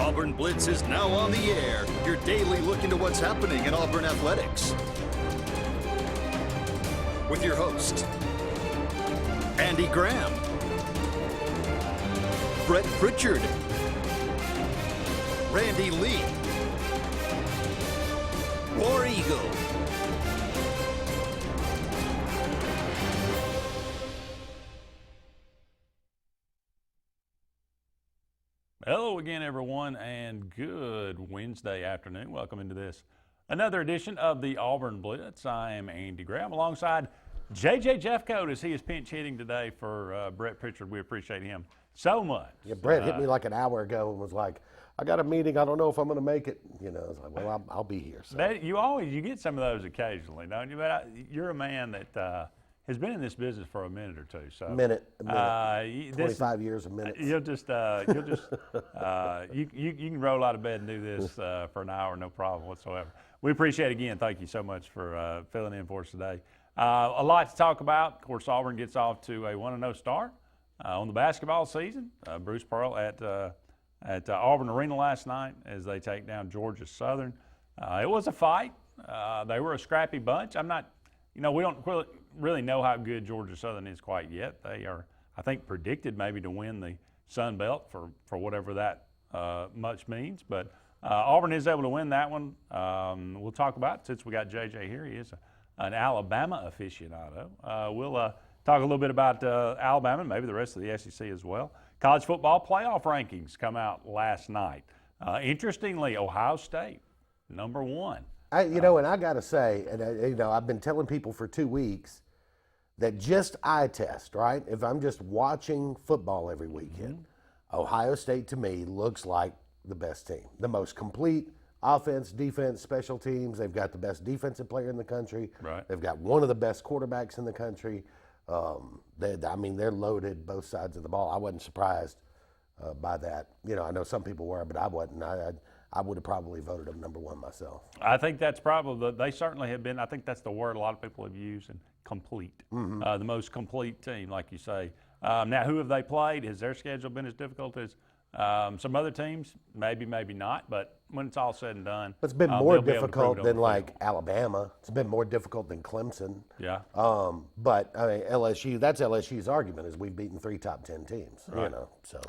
Auburn Blitz is now on the air, your daily look into what's happening in Auburn athletics. With your host, Andy Graham, Brett Pritchard, Randy Lee, War Eagle. Hello again, everyone, and good Wednesday afternoon. Welcome into this another edition of the Auburn Blitz. I am Andy Graham alongside JJ Jeffcoat as he is pinch hitting today for Brett Pritchard. We appreciate him so much. Yeah, Brett hit me like an hour ago and was like, I got a meeting. I don't know if I'm going to make it. You know, I was like, well, I'll be here. So. You get some of those occasionally, don't you? But you're a man that has been in this business for a minute or two. So a minute. 25 years, a minute. You can roll out of bed and do this for an hour, no problem whatsoever. We appreciate it again. Thank you so much for filling in for us today. A lot to talk about. Of course, Auburn gets off to a 1-0 start on the basketball season. Bruce Pearl at Auburn Arena last night as they take down Georgia Southern. It was a fight. They were a scrappy bunch. We don't really know how good Georgia Southern is quite yet. They are, I think, predicted maybe to win the Sun Belt for whatever that much means. But Auburn is able to win that one. We'll talk about it since we got JJ here. He is an Alabama aficionado. We'll talk a little bit about Alabama and maybe the rest of the SEC as well. College football playoff rankings come out last night. Interestingly, Ohio State, number 1. And I got to say, and I've been telling people for 2 weeks that just eye test, right? If I'm just watching football every weekend, Ohio State to me looks like the best team, the most complete offense, defense, special teams. They've got the best defensive player in the country. Right. They've got one of the best quarterbacks in the country. They're loaded both sides of the ball. I wasn't surprised by that. I know some people were, but I wasn't. I would have probably voted them number 1 myself. I think that's probably, they certainly have been, I think that's the word a lot of people have used, and complete. The most complete team, like you say. Now, who have they played? Has their schedule been as difficult as some other teams? Maybe, maybe not, but when it's all said and done. It's been more difficult than like Alabama. It's been more difficult than Clemson. Yeah. But I mean, LSU, that's LSU's argument is we've beaten 3 top 10 teams, right. So.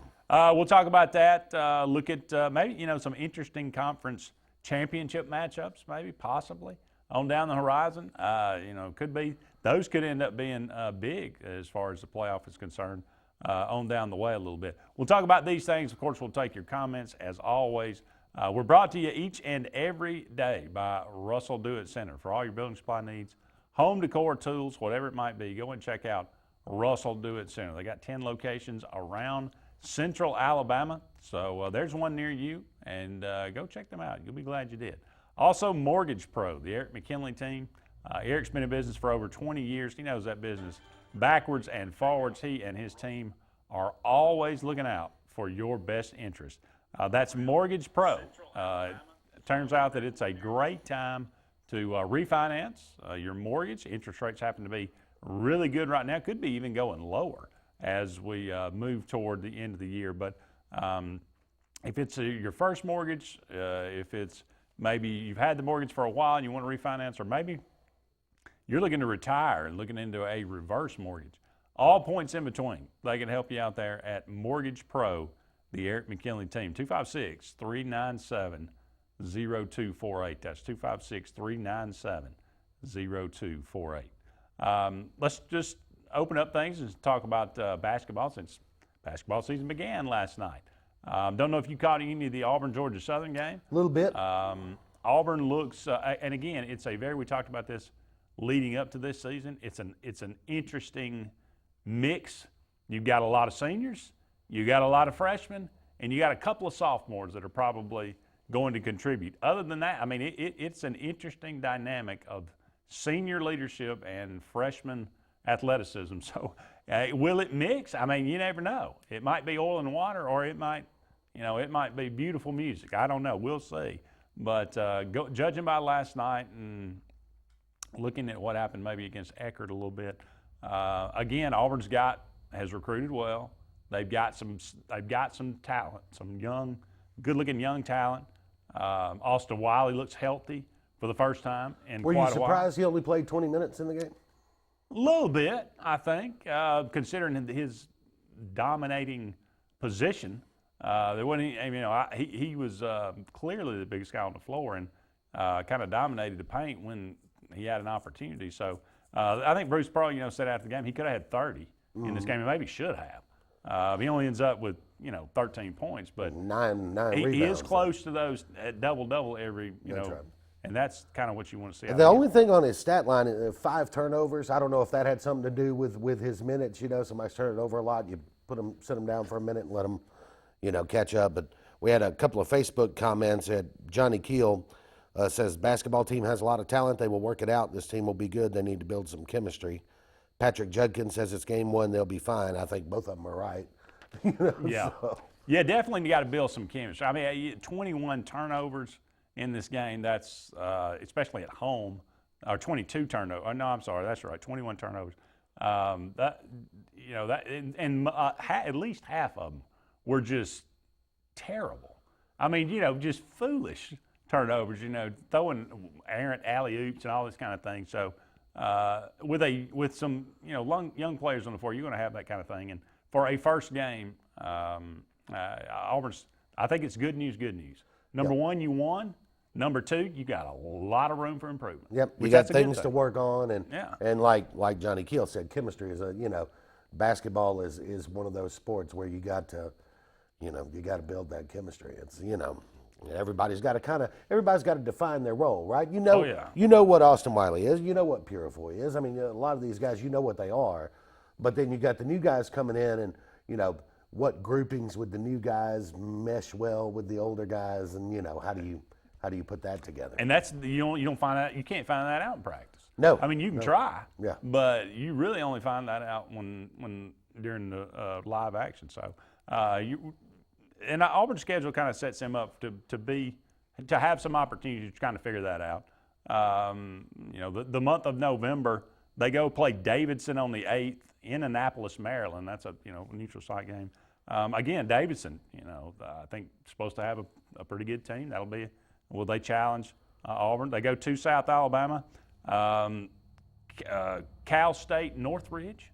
We'll talk about that. Look at maybe, some interesting conference championship matchups, maybe, possibly, on down the horizon. Could be. Those could end up being big as far as the playoff is concerned on down the way a little bit. We'll talk about these things. Of course, we'll take your comments as always. We're brought to you each and every day by Russell Do-It Center. For all your building supply needs, home decor, tools, whatever it might be, go and check out Russell Do-It Center. They got 10 locations around Central Alabama. So there's one near you, and go check them out. You'll be glad you did. Also, Mortgage Pro, the Eric McKinley team. Eric's been in business for over 20 years. He knows that business backwards and forwards. He and his team are always looking out for your best interest. That's Mortgage Pro. It turns out that it's a great time to refinance your mortgage. Interest rates happen to be really good right now. Could be even going lower as we move toward the end of the year. But if it's your first mortgage, if it's maybe you've had the mortgage for a while and you want to refinance, or maybe you're looking to retire and looking into a reverse mortgage, all points in between, they can help you out there at Mortgage Pro, the Eric McKinley team. 256-397-0248. That's 256-397-0248. Let's just open up things and talk about basketball since basketball season began last night. Don't know if you caught any of the Auburn-Georgia Southern game. A little bit. Auburn looks, and again, we talked about this leading up to this season. It's an interesting mix. You've got a lot of seniors, you got a lot of freshmen, and you got a couple of sophomores that are probably going to contribute. Other than that, I mean, it's an interesting dynamic of senior leadership and freshman athleticism. So will it mix? I mean, you never know. It might be oil and water, or it might be beautiful music. I don't know. We'll see. But judging by last night and looking at what happened maybe against Eckerd a little bit, again, has recruited well. They've got some talent, some young good-looking young talent. Austin Wiley looks healthy for the first time in Were quite you a while. surprised he only played 20 minutes in the game? A little bit, I think, considering his dominating position. There wasn't, he was clearly the biggest guy on the floor and kind of dominated the paint when he had an opportunity. So I think Bruce Pearl, said after the game he could have had 30 in this game, and maybe should have. He only ends up with 13 points, but nine he rebounds. is close to those double every That's right. and that's kind of what you want to see. The only thing on his stat line is 5 turnovers. I don't know if that had something to do with his minutes. Somebody's turning it over a lot. You sit him down for a minute and let him, catch up. But we had a couple of Facebook comments that Johnny Keel says basketball team has a lot of talent. They will work it out. This team will be good. They need to build some chemistry. Patrick Judkins says it's game 1. They'll be fine. I think both of them are right. Yeah. So. Yeah, definitely you got to build some chemistry. I mean, 21 turnovers in this game, that's especially at home, or 22 turnovers. Oh, no, I'm sorry, that's right, 21 turnovers. At least half of them were just terrible. I mean, just foolish turnovers. Throwing errant alley-oops and all this kind of thing. So with some young players on the floor, you're going to have that kind of thing. And for a first game, Auburn's, I think it's good news. Number one, you won. Number 2, you got a lot of room for improvement. Yep, you got things to work on, and like Johnny Keel said, chemistry is basketball is one of those sports where you got to build that chemistry. It's everybody's got to define their role, right? You know what Austin Wiley is, you know what Purifoy is. I mean, a lot of these guys, you know what they are, but then you got the new guys coming in, and what groupings with the new guys mesh well with the older guys, and how do you put that together? And that's you don't find out, you can't find that out in practice. No. I mean, you can try. Yeah. But you really only find that out when during the live action. So and Auburn's schedule kind of sets them up to have some opportunities to kind of figure that out. The month of November, they go play Davidson on the 8th in Annapolis, Maryland. That's a neutral site game. Again, Davidson, I think supposed to have a pretty good team. That'll be. Will they challenge Auburn? They go to South Alabama, Cal State, Northridge,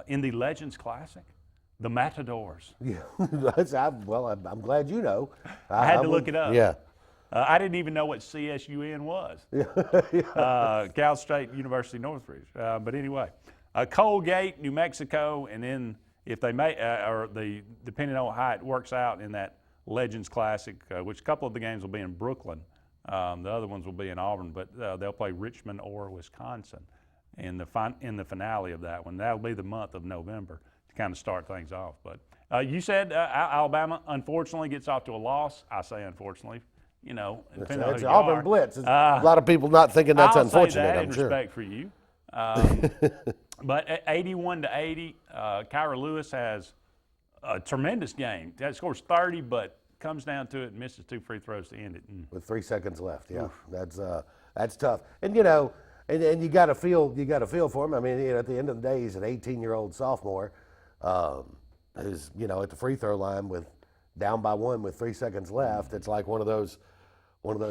in the Legends Classic, the Matadors. Yeah, I'm glad you know. I had to look it up. Yeah. I didn't even know what CSUN was. Cal State University, Northridge. But anyway, Colgate, New Mexico, and then if they may, depending on how it works out in that Legends Classic, which a couple of the games will be in Brooklyn. The other ones will be in Auburn, but they'll play Richmond or Wisconsin in the finale of that one. That'll be the month of November to kind of start things off. But you said Alabama, unfortunately, gets off to a loss. I say unfortunately. It's Auburn Blitz. A lot of people not thinking that's unfortunate. Say that I'm in sure. respect for you. But 81-80, Kyra Lewis has a tremendous game. That scores 30, but comes down to it and misses 2 free throws to end it. With 3 seconds left, yeah, that's tough. And and you got to feel for him. I mean, at the end of the day, he's an 18-year-old sophomore who's at the free throw line down by 1 with 3 seconds left. It's like one of those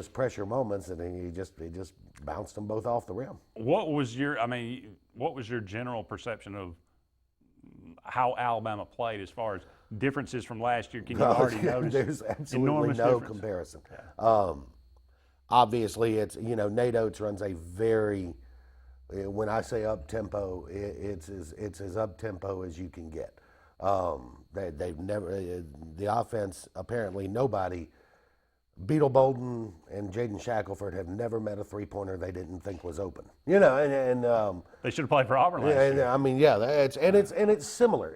pressure moments, and he just bounced them both off the rim. What was your general perception of how Alabama played as far as differences from last year? Can you already notice? There's absolutely no comparison. Yeah. Obviously, it's Nate Oates runs a very, when I say up tempo, it's as up tempo as you can get. They've never the offense, apparently nobody. Beetle Bolden and Jaden Shackelford have never met a three-pointer they didn't think was open. And they should have played for Auburn last year. I mean, yeah, it's similar.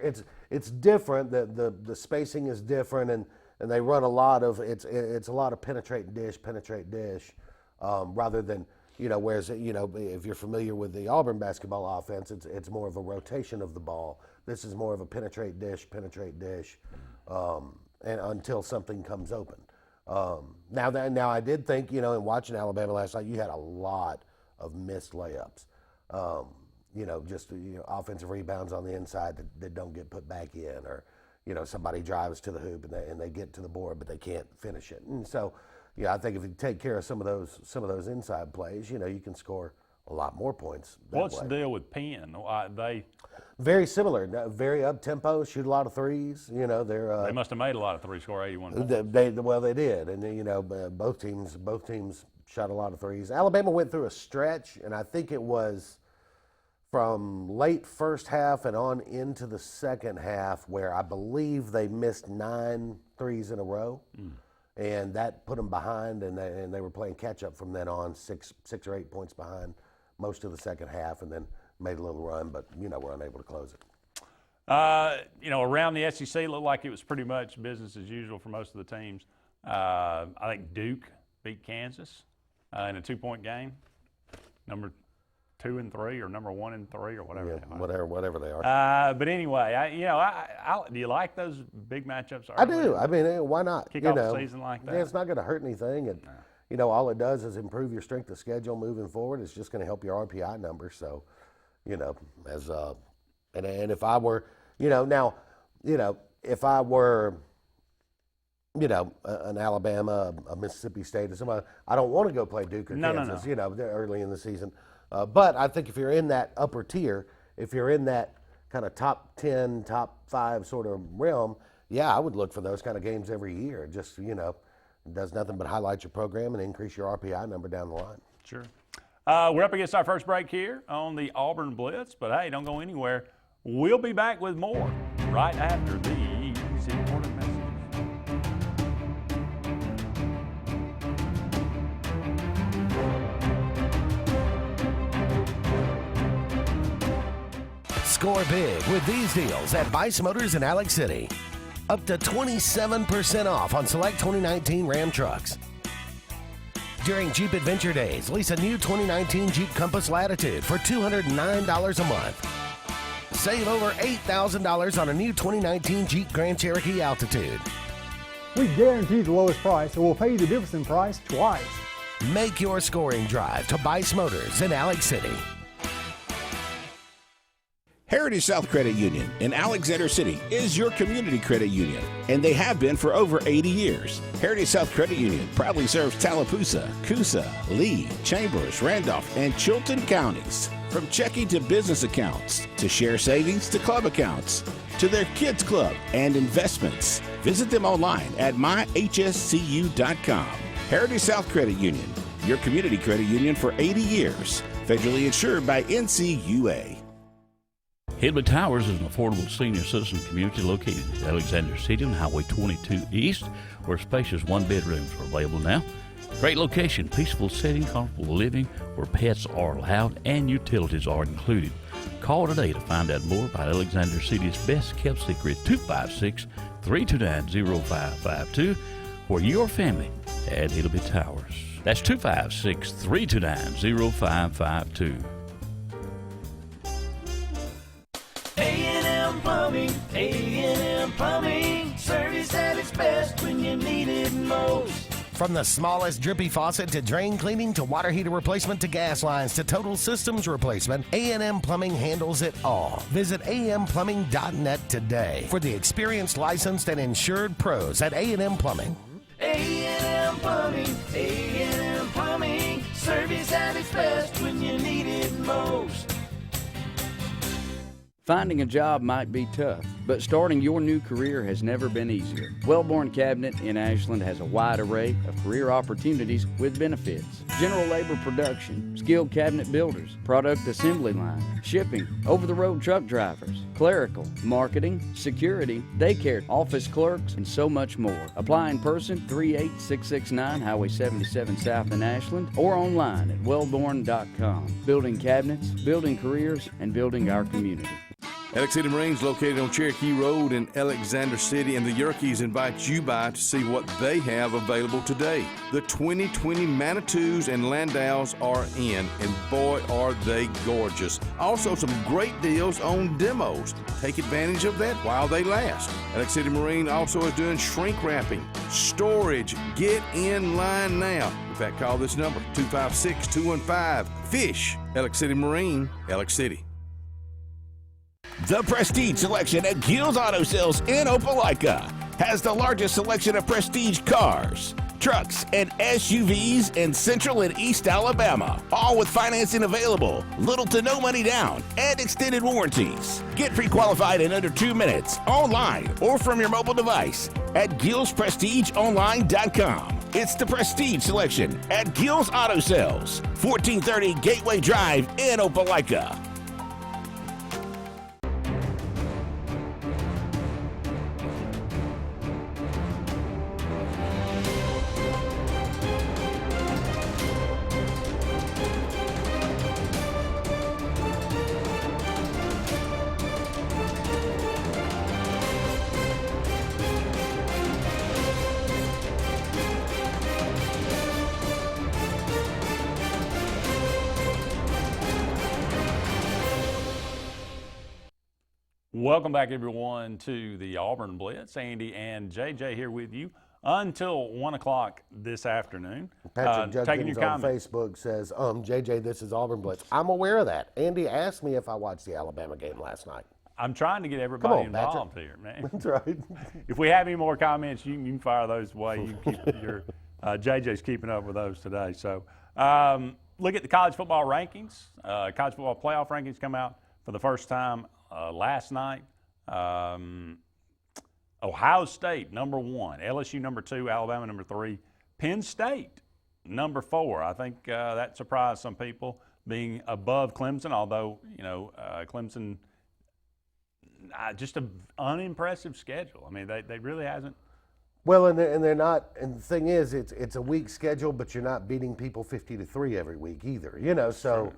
It's different. The spacing is different, and they run a lot of it's a lot of penetrate dish, rather than whereas if you're familiar with the Auburn basketball offense, it's more of a rotation of the ball. This is more of a penetrate dish, and until something comes open. Now I did think, in watching Alabama last night, you had a lot of missed layups. Offensive rebounds on the inside that don't get put back in, or, somebody drives to the hoop and they get to the board, but they can't finish it. And so, I think if you take care of some of those inside plays, you can score a lot more points. What's the deal with Penn? They very similar, very up tempo, shoot a lot of threes. They're they must have made a lot of threes, score 81 points. They did, and both teams shot a lot of threes. Alabama went through a stretch, and I think it was from late first half and on into the second half where I believe they missed 9 threes in a row. And that put them behind, and they were playing catch-up from then on, 6 or 8 points behind most of the second half, and then made a little run, but, were unable to close it. Around the SEC, it looked like it was pretty much business as usual for most of the teams. I think Duke beat Kansas in a 2-point game, number 2 and 3 or number 1 and 3 or whatever. Yeah, whatever they are. But anyway, do you like those big matchups? I do. I mean, why not? Kick off the season like that. Yeah, it's not going to hurt anything, and all it does is improve your strength of schedule moving forward. It's just going to help your RPI number. So, as and if I were, if I were, an Alabama, a Mississippi State, or somebody, I don't want to go play Duke or Kansas, early in the season. But I think if you're in that upper tier, if you're in that kind of top 10, top 5 sort of realm, I would look for those kind of games every year. It just, it does nothing but highlight your program and increase your RPI number down the line. Sure. We're up against our first break here on the Auburn Blitz, but hey, don't go anywhere. We'll be back with more right after these important messages. Score big with these deals at Bice Motors in Alex City. Up to 27% off on select 2019 Ram trucks. During Jeep Adventure Days, lease a new 2019 Jeep Compass Latitude for $209 a month. Save over $8,000 on a new 2019 Jeep Grand Cherokee Altitude. We guarantee the lowest price, and we'll pay you the difference in price twice. Make your scoring drive to Bice Motors in Alex City. Heritage South Credit Union in Alexander City is your community credit union, and they have been for over 80 years. Heritage South Credit Union proudly serves Tallapoosa, Coosa, Lee, Chambers, Randolph, and Chilton counties. From checking to business accounts, to share savings to club accounts, to their kids club and investments. Visit them online at myhscu.com. Heritage South Credit Union, your community credit union for 80 years. Federally insured by NCUA. Hillby Towers is an affordable senior citizen community located in Alexander City on Highway 22 East, where spacious one-bedrooms are available now. Great location, peaceful setting, comfortable living, where pets are allowed and utilities are included. Call today to find out more about Alexander City's best-kept secret, 256-329-0552, for your family at Hillby Towers. That's 256-329-0552. A&M Plumbing, service at its best when you need it most. From the smallest drippy faucet to drain cleaning to water heater replacement to gas lines to total systems replacement, A&M Plumbing handles it all. Visit amplumbing.net today for the experienced, licensed, and insured pros at A&M Plumbing. A&M Plumbing, service at its best when you need it most. Finding a job might be tough, but starting your new career has never been easier. Wellborn Cabinet in Ashland has a wide array of career opportunities with benefits. General labor production, skilled cabinet builders, product assembly line, shipping, over-the-road truck drivers, clerical, marketing, security, daycare, office clerks, and so much more. Apply in person, 38669 Highway 77 South in Ashland, or online at wellborn.com. Building cabinets, building careers, and building our community. Alex City Marines, located on Cherokee Road in Alexander City, and the Yerkes invite you by to see what they have available today. The 2020 Manitous and Landaus are in, and boy, are they gorgeous. Also, some great deals on demos. Take advantage of that while they last. Alex City Marine also is doing shrink wrapping, storage. Get in line now. In fact, call this number, 256-215-FISH. Alex City Marine, Alex City. The Prestige Selection at Gill's Auto Sales in Opelika has the largest selection of prestige cars, trucks, and SUVs in Central and East Alabama, all with financing available, little to no money down, and extended warranties. Get pre-qualified in under 2 minutes, online or from your mobile device at GillsPrestigeOnline.com. It's the Prestige Selection at Gill's Auto Sales, 1430 Gateway Drive in Opelika. Welcome back, everyone, to the Auburn Blitz. Andy and JJ here with you until 1 o'clock this afternoon. Patrick taking your Judkins on comments. Facebook says, JJ, this is Auburn Blitz. I'm aware of that. Andy asked me if I watched the Alabama game last night. I'm trying to get everybody Come on, Patrick. involved here, man. That's right. If we have any more comments, you can fire those away. You keep your JJ's keeping up with those today. So look at the college football rankings. College football playoff rankings come out for the first time last night. Ohio State, number 1. LSU, number 2. Alabama, number 3. Penn State, number 4. I think that surprised some people being above Clemson, although, Clemson, just an unimpressive schedule. I mean, they really hasn't. Well, and they're not. And the thing is, it's a weak schedule, but you're not beating people 50-3 every week either. So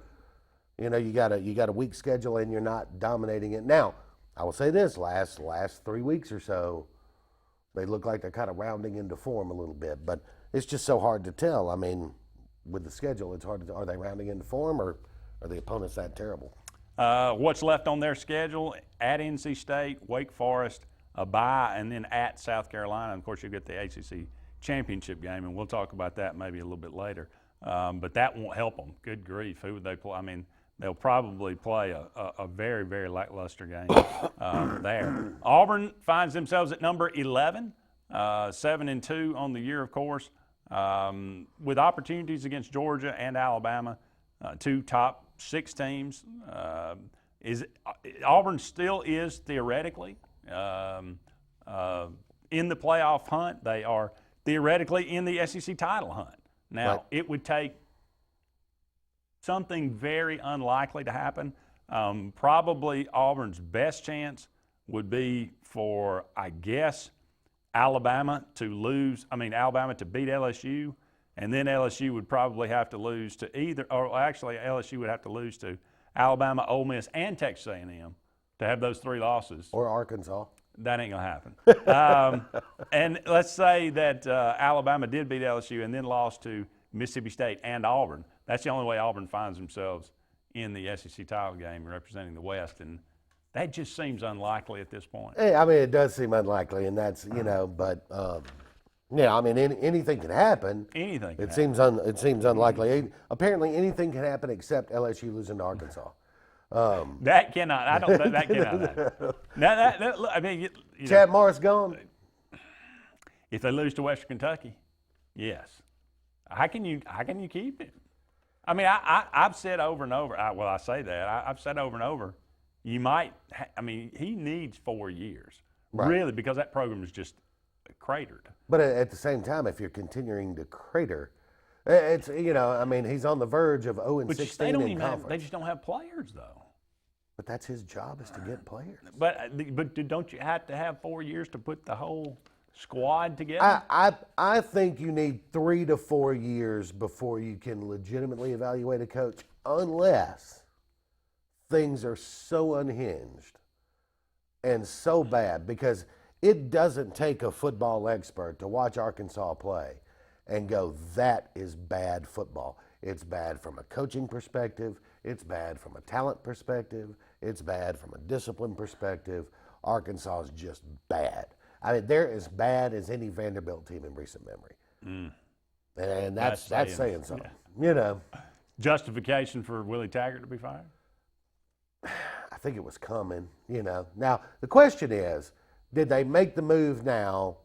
you got a weak schedule, and you're not dominating it. Now, I will say this: last 3 weeks or so, they look like they're kind of rounding into form a little bit. But it's just so hard to tell. I mean, with the schedule, it's hard to. Are they rounding into form, or are the opponents that terrible? What's left on their schedule? At NC State, Wake Forest, a bye, and then at South Carolina. And of course, you'll get the ACC championship game, and we'll talk about that maybe a little bit later. But that won't help them. Good grief, who would they play? I mean, they'll probably play a very, very lackluster game there. Auburn finds themselves at number 11, 7-2 on the year, of course, with opportunities against Georgia and Alabama, 2 top 6 teams. Auburn still is theoretically in the playoff hunt. They are theoretically in the SEC title hunt. Now, Right. It would take something very unlikely to happen. Probably Auburn's best chance would be for, I guess, Alabama to beat LSU, and then LSU would probably have to lose to LSU would have to lose to Alabama, Ole Miss, and Texas A&M to have those 3 losses. Or Arkansas. That ain't going to happen. And let's say that Alabama did beat LSU and then lost to Mississippi State and Auburn. That's the only way Auburn finds themselves in the SEC title game representing the West, and that just seems unlikely at this point. Yeah, I mean, it does seem unlikely, and that's, but, I mean, anything can happen. Anything can It seems unlikely. Apparently, anything can happen except LSU losing to Arkansas. That cannot. I don't. That cannot happen. Now, I mean, Chad Morris gone. If they lose to Western Kentucky, yes. How can you keep it? I mean, I've said over and over. I say that I've said over and over. You might. He needs 4 years, Right. really, because that program is just cratered. But at the same time, if you're continuing to crater, it's he's on the verge of 0-16 in conference. They just don't have players, though. But that's his job, is to get players. But don't you have to have 4 years to put the whole squad together? I think you need 3 to 4 years before you can legitimately evaluate a coach, unless things are so unhinged and so bad, because it doesn't take a football expert to watch Arkansas play and go, that is bad football. It's bad from a coaching perspective. It's bad from a talent perspective. It's bad from a discipline perspective. Arkansas is just bad. I mean, they're as bad as any Vanderbilt team in recent memory. And that's saying something, Yeah. Justification for Willie Taggart to be fired? I think it was coming, you know. Now, the question is, did they make the move now,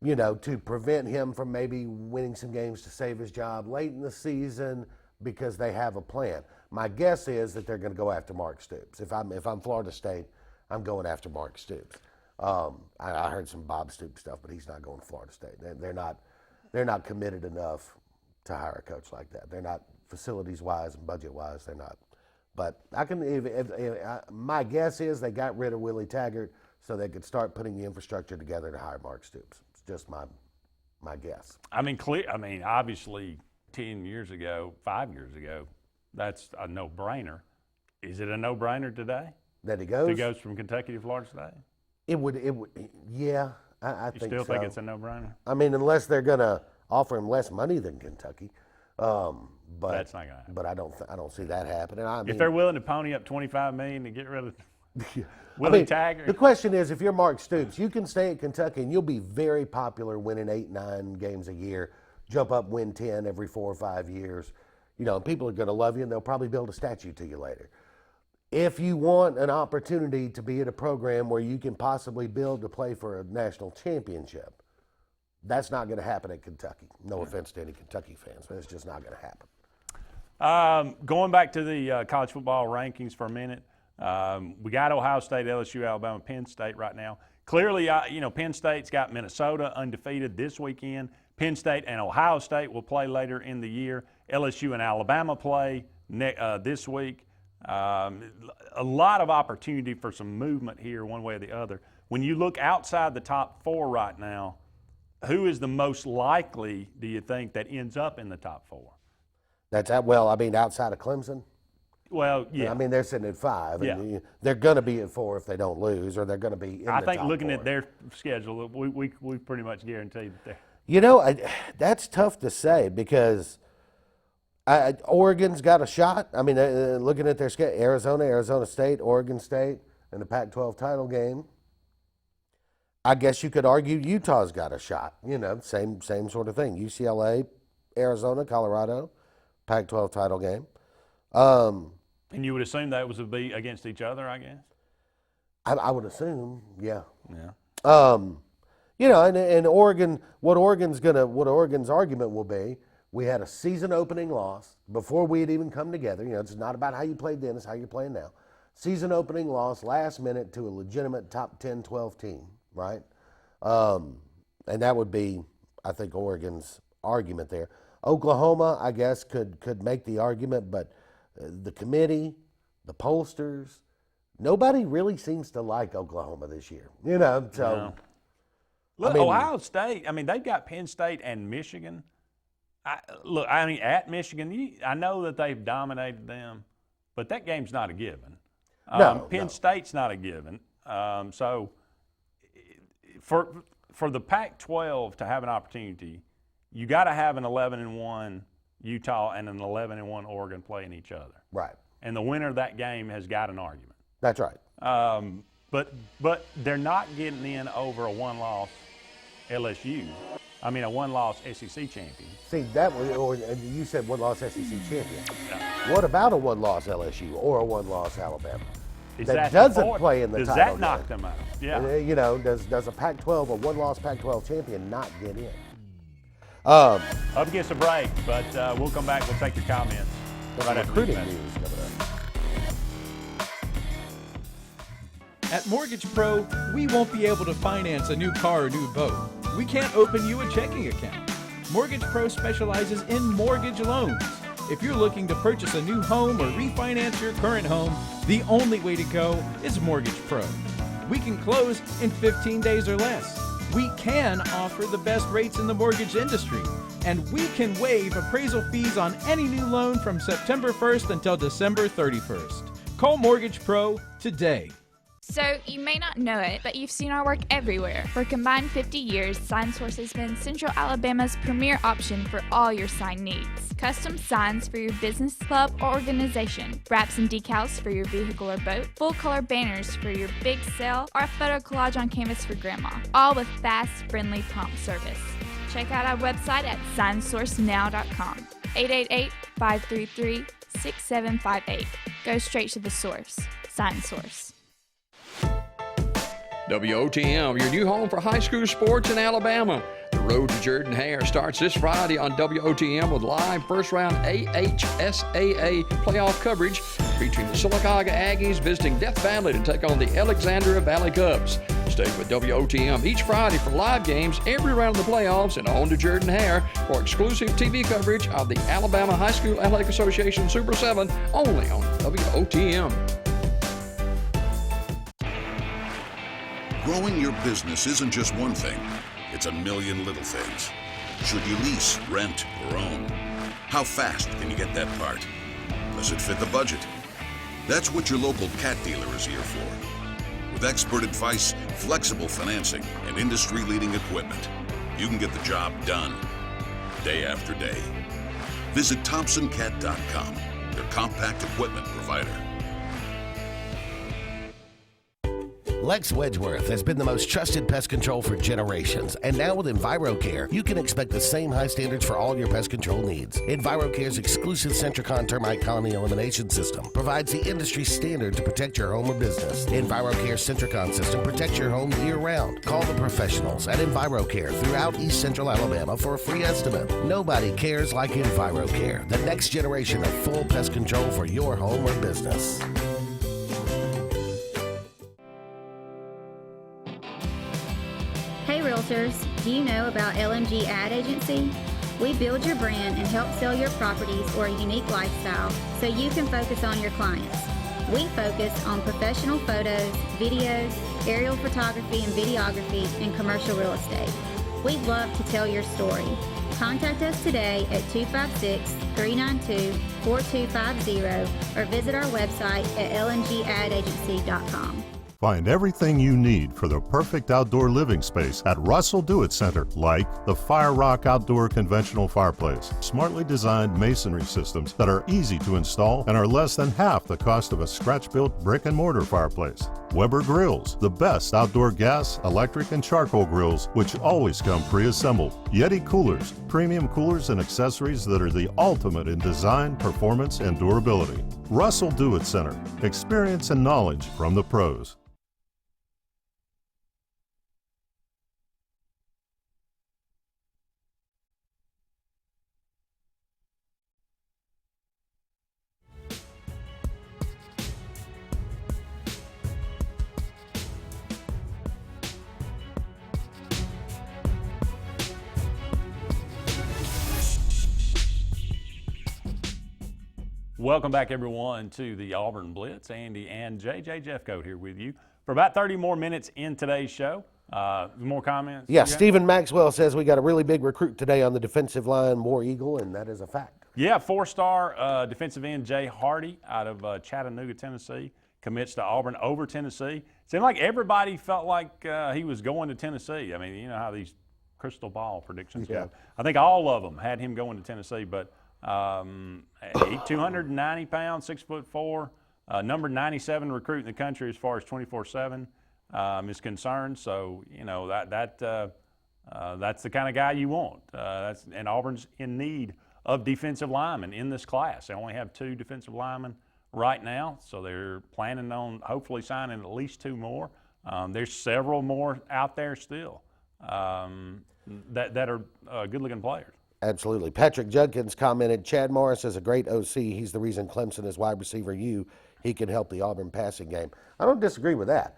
you know, to prevent him from maybe winning some games to save his job late in the season because they have a plan? My guess is that they're going to go after Mark Stoops. If I'm Florida State, I'm going after Mark Stoops. I heard some Bob Stoops stuff, but he's not going to Florida State. They're not committed enough to hire a coach like that. They're not facilities-wise and budget-wise. They're not. But my guess is they got rid of Willie Taggart so they could start putting the infrastructure together to hire Mark Stoops. It's just my guess. I mean, obviously 10 years ago, 5 years ago, that's a no-brainer. Is it a no-brainer today? That he goes? He goes from Kentucky to Florida State? It would, yeah, I think so. You still think it's a no-brainer? I mean, unless they're going to offer him less money than Kentucky. But that's not going to happen. But I don't see that happening. If they're willing to pony up $25 million to get rid of Willie Taggart. The question is, if you're Mark Stoops, you can stay at Kentucky and you'll be very popular, winning 8-9 games a year, jump up, win 10 every 4 or 5 years. You know, people are going to love you and they'll probably build a statue to you later. If you want an opportunity to be at a program where you can possibly build to play for a national championship, that's not going to happen at Kentucky. No offense to any Kentucky fans, but it's just not going to happen. Going back to the college football rankings for a minute, we got Ohio State, LSU, Alabama, Penn State right now. Clearly, Penn State's got Minnesota undefeated this weekend. Penn State and Ohio State will play later in the year. LSU and Alabama play this week. A lot of opportunity for some movement here one way or the other. When you look outside the top 4 right now, who is the most likely, do you think, that ends up in the top 4? Outside of Clemson? Well, yeah. I mean, they're sitting at 5. Yeah. And they're going to be at 4 if they don't lose, or they're going to be in the top 4. I think looking at their schedule, we pretty much guarantee that they're. You know, that's tough to say because Oregon's got a shot. I mean, looking at their schedule, Arizona State, Oregon State, and the Pac-12 title game. I guess you could argue Utah's got a shot. You know, same sort of thing. UCLA, Arizona, Colorado, Pac-12 title game. And you would assume that was to be against each other, I guess? I would assume, yeah. Yeah. You know, and Oregon, what Oregon's argument will be, we had a season opening loss before we had even come together. You know, it's not about how you played then, it's how you're playing now. Season opening loss last minute to a legitimate top 10, 12 team, right? And that would be, I think, Oregon's argument there. Oklahoma, I guess, could make the argument, but the committee, the pollsters, nobody really seems to like Oklahoma this year. You know, so. No. Look, Ohio State, they've got Penn State and Michigan. At Michigan, I know that they've dominated them, but that game's not a given. Penn State's not a given. So for the Pac-12 to have an opportunity, you got to have an 11-1 Utah and an 11-1 Oregon playing each other. Right. And the winner of that game has got an argument. That's right. But they're not getting in over a one-loss LSU. A one-loss SEC champion. See, you said one-loss SEC champion. Yeah. What about a one-loss LSU or a one-loss Alabama? That doesn't play in the title. Does that knock them out? Yeah. You know, does a Pac-12, a one-loss Pac-12 champion not get in? Up against a break, but we'll come back. We'll take your comments. Right after recruiting news coming up. At Mortgage Pro, we won't be able to finance a new car or new boat. We can't open you a checking account. Mortgage Pro specializes in mortgage loans. If you're looking to purchase a new home or refinance your current home, the only way to go is Mortgage Pro. We can close in 15 days or less. We can offer the best rates in the mortgage industry. And we can waive appraisal fees on any new loan from September 1st until December 31st. Call Mortgage Pro today. So, you may not know it, but you've seen our work everywhere. For a combined 50 years, SignSource has been Central Alabama's premier option for all your sign needs. Custom signs for your business, club, or organization. Wraps and decals for your vehicle or boat. Full-color banners for your big sale, or a photo collage on canvas for grandma. All with fast, friendly, prompt service. Check out our website at signsourcenow.com. 888-533-6758. Go straight to the source. Sign Source. WOTM, your new home for high school sports in Alabama. The road to Jordan-Hare starts this Friday on WOTM with live first-round AHSAA playoff coverage featuring the Sylacauga Aggies visiting Death Valley to take on the Alexandria Valley Cubs. Stay with WOTM each Friday for live games every round of the playoffs and on to Jordan-Hare for exclusive TV coverage of the Alabama High School Athletic Association Super 7 only on WOTM. Growing your business isn't just one thing. It's a million little things. Should you lease, rent, or own? How fast can you get that part? Does it fit the budget? That's what your local Cat dealer is here for. With expert advice, flexible financing, and industry-leading equipment, you can get the job done, day after day. Visit ThompsonCat.com, their compact equipment provider. Lex Wedgeworth has been the most trusted pest control for generations, and now with EnviroCare, you can expect the same high standards for all your pest control needs. EnviroCare's exclusive Centricon termite colony elimination system provides the industry standard to protect your home or business. EnviroCare's Centricon system protects your home year-round. Call the professionals at EnviroCare throughout East Central Alabama for a free estimate. Nobody cares like EnviroCare, the next generation of full pest control for your home or business. Hey Realtors, do you know about LMG Ad Agency? We build your brand and help sell your properties or a unique lifestyle so you can focus on your clients. We focus on professional photos, videos, aerial photography and videography, and commercial real estate. We'd love to tell your story. Contact us today at 256-392-4250 or visit our website at lmgadagency.com. Find everything you need for the perfect outdoor living space at Russell Do It Center, like the Fire Rock Outdoor Conventional Fireplace. Smartly designed masonry systems that are easy to install and are less than half the cost of a scratch-built brick and mortar fireplace. Weber Grills, the best outdoor gas, electric, and charcoal grills, which always come pre-assembled. Yeti Coolers, premium coolers and accessories that are the ultimate in design, performance, and durability. Russell Do It Center, experience and knowledge from the pros. Welcome back, everyone, to the Auburn Blitz. Andy and JJ Jeffcoat here with you for about 30 more minutes in today's show. More comments? Yeah, Stephen Maxwell says we got a really big recruit today on the defensive line, War Eagle, and that is a fact. Yeah, four-star defensive end Jay Hardy out of Chattanooga, Tennessee, commits to Auburn over Tennessee. Seemed like everybody felt like he was going to Tennessee. I mean, you know how these crystal ball predictions go. I think all of them had him going to Tennessee, but 290 pounds, 6'4", number 97 recruit in the country as far as 24/7 is concerned. So you know that's the kind of guy you want. And Auburn's in need of defensive linemen in this class. They only have 2 defensive linemen right now, so they're planning on hopefully signing at least 2 more. There's several more out there still that are good-looking players. Absolutely. Patrick Judkins commented, Chad Morris is a great OC. He's the reason Clemson is wide receiver U. He can help the Auburn passing game. I don't disagree with that.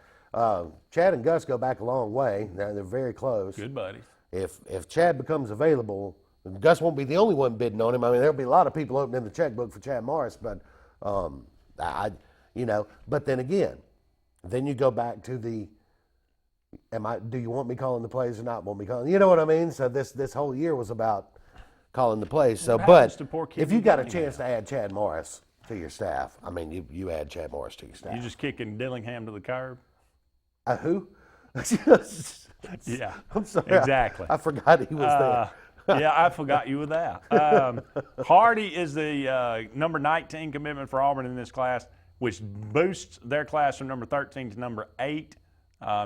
Chad and Gus go back a long way. They're very close. Good buddies. If Chad becomes available, Gus won't be the only one bidding on him. I mean, there'll be a lot of people opening the checkbook for Chad Morris, but but then again, then you go back to the do you want me calling the plays or not want me calling? You know what I mean? So this whole year was about calling the plays. So, but if you got a chance to add Chad Morris to your staff, I mean, you add Chad Morris to your staff. You just kicking Dillingham to the curb? Who? Yeah. I'm sorry. Exactly. I forgot he was there. Yeah, I forgot you were that. Hardy is the number 19 commitment for Auburn in this class, which boosts their class from number 13 to number 8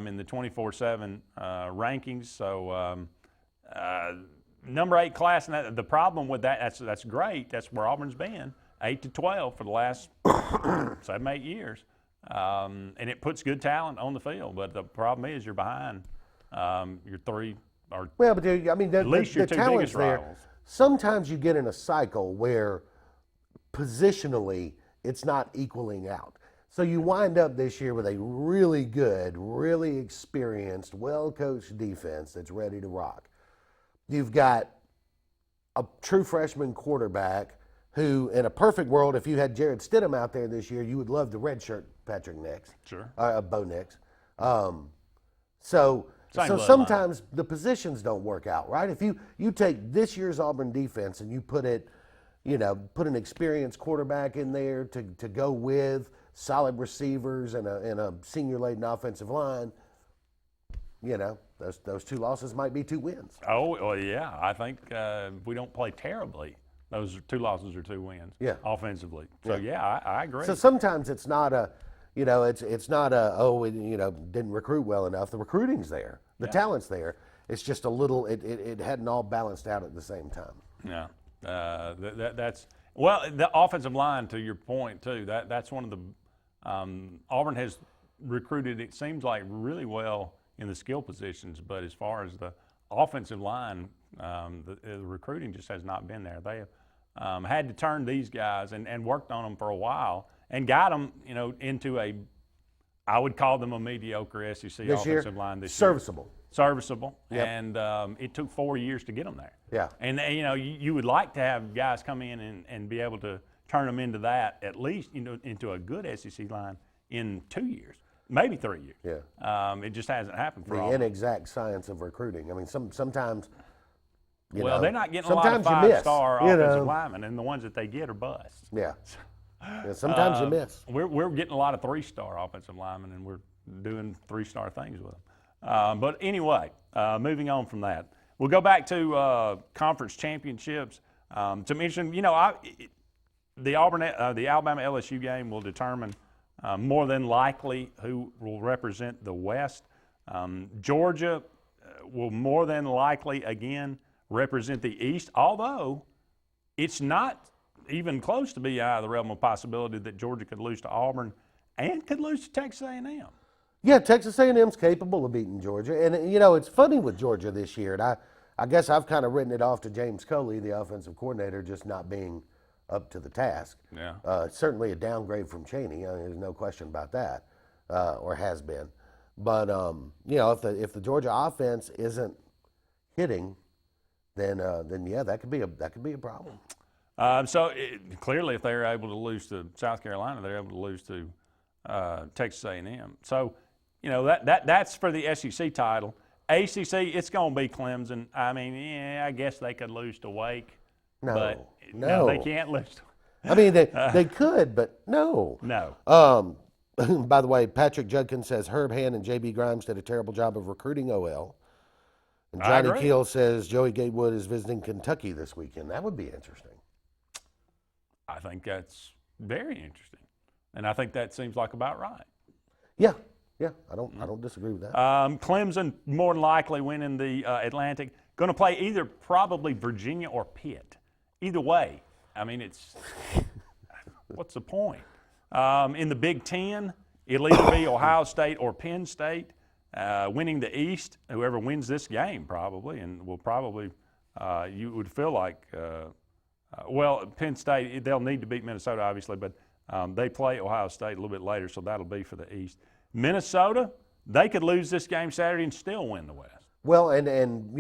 in the 24/7 rankings. So number 8 class, and the problem with that, that's great. That's where Auburn's been, 8 to 12 for the last 7, 8 years. and it puts good talent on the field. But the problem is you're behind your three or well, but I mean, at least your the two talent's biggest there. rivals. Sometimes you get in a cycle where positionally it's not equaling out. So you wind up this year with a really good, really experienced, well-coached defense that's ready to rock. You've got a true freshman quarterback who, in a perfect world, if you had Jared Stidham out there this year, you would love to redshirt Patrick Nix. Sure. Bo Nix. So sometimes the positions don't work out, right? If you take this year's Auburn defense and you put an experienced quarterback in there to go with solid receivers and a senior-laden offensive line, those two losses might be 2 wins. Oh, well, yeah. I think if we don't play terribly, those 2 losses are 2 wins. Yeah. Offensively. So yeah, I agree. So sometimes it's not it's not didn't recruit well enough. The recruiting's there, the talent's there. It's just a little. It hadn't all balanced out at the same time. Yeah. That's the offensive line. To your point too. That's one of the Auburn has recruited. It seems like really well in the skill positions, but as far as the offensive line, the recruiting just has not been there. They have had to turn these guys and worked on them for a while and got them, into I would call them a mediocre SEC this offensive year, line this serviceable. year. Serviceable. Yep. And it took 4 years to get them there. Yeah. And you would like to have guys come in and be able to turn them into that, at least into a good SEC line in 2 years. Maybe 3 years. Yeah. It just hasn't happened for the Auburn. inexact science of recruiting. I mean, sometimes. They're not getting a lot of five-star offensive linemen, and the ones that they get are busts. Yeah. Sometimes you miss. We're getting a lot of 3-star offensive linemen, and we're doing 3-star things with them. But anyway, moving on from that, we'll go back to conference championships. To mention, the Alabama LSU game will determine more than likely who will represent the West. Georgia will more than likely again represent the East, although it's not even close to be out of the realm of possibility that Georgia could lose to Auburn and could lose to Texas A&M. Yeah, Texas A&M's capable of beating Georgia. And, it's funny with Georgia this year. And I guess I've kind of written it off to James Coley, the offensive coordinator, just not being up to the task. Yeah. Certainly a downgrade from Chaney. There's no question about that, or has been. But, if the Georgia offense isn't hitting, then yeah, that could be a problem. Clearly, if they're able to lose to South Carolina, they're able to lose to Texas A&M. So, that's for the SEC title. ACC, it's going to be Clemson. I mean, yeah, I guess they could lose to Wake. No, they can't lose. I mean, they could, but no. No. By the way, Patrick Judkins says Herb Hand and J.B. Grimes did a terrible job of recruiting OL. And Johnny Keel says Joey Gatewood is visiting Kentucky this weekend. That would be interesting. I think that's very interesting, and I think that seems like about right. Yeah, I don't disagree with that. Clemson more than likely winning the Atlantic. Going to play either probably Virginia or Pitt. Either way, I mean, it's what's the point? In the Big Ten, it'll either be Ohio State or Penn State. Winning the East, whoever wins this game probably, and will probably, you would feel like, Penn State, they'll need to beat Minnesota obviously, but they play Ohio State a little bit later, so that'll be for the East. Minnesota, they could lose this game Saturday and still win the West. Well, and